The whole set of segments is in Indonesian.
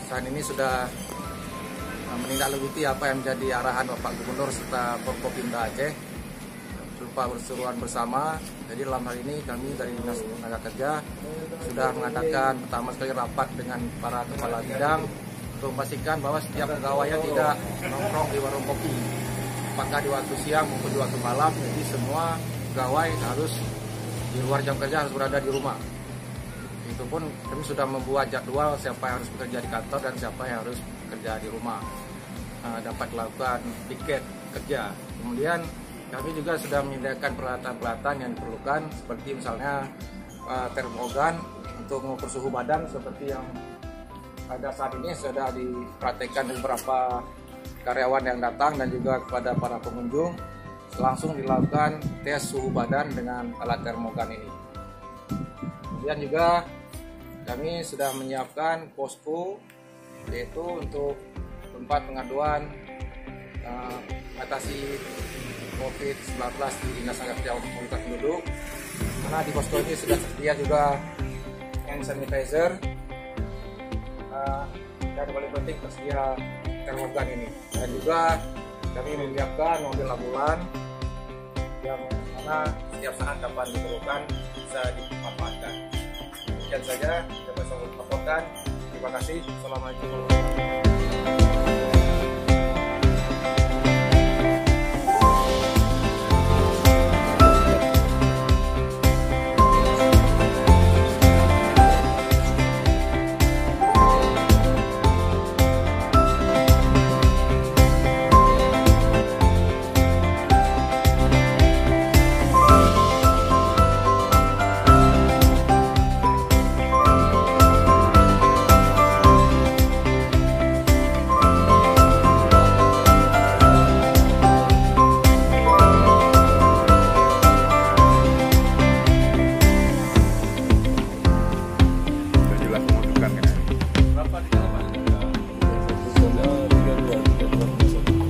saat ini sudah menindaklanjuti apa yang menjadi arahan Bapak Gubernur serta Forkopimda Aceh berupa perseteruan bersama. Jadi dalam hal ini kami dari Dinas Tenaga Kerja sudah mengadakan pertama sekali rapat dengan para kepala bidang untuk memastikan bahwa setiap pegawainya tidak nongkrong di warung kopi, apakah di waktu siang maupun di waktu malam. Jadi semua pegawai harus di luar jam kerja, harus berada di rumah. Itu pun kami sudah membuat jadwal siapa yang harus bekerja di kantor dan siapa yang harus bekerja di rumah, dapat melakukan piket kerja. Kemudian kami juga sudah menyediakan peralatan-peralatan yang diperlukan, seperti misalnya termogan untuk mengukur suhu badan seperti yang ada saat ini sudah dipraktekkan beberapa karyawan yang datang dan juga kepada para pengunjung. Langsung dilakukan tes suhu badan dengan alat termogan ini. Kemudian juga kami sudah menyiapkan posko, yaitu untuk tempat pengaduan mengatasi COVID-19 di Dinas Tenaga Kerja Komunitas Penduduk. Karena di posko ini sudah tersedia juga hand sanitizer, dan paling penting tersedia termogan ini. Dan juga kami menyiapkan mobil ambulan yang mana setiap saat dapat diperlukan bisa dimanfaatkan. Demikian saja dapat saya laporkan. Terima kasih. Assalamualaikum warahmatullahi wabarakatuh.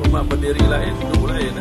Rumah berdiri lain, duduk lain.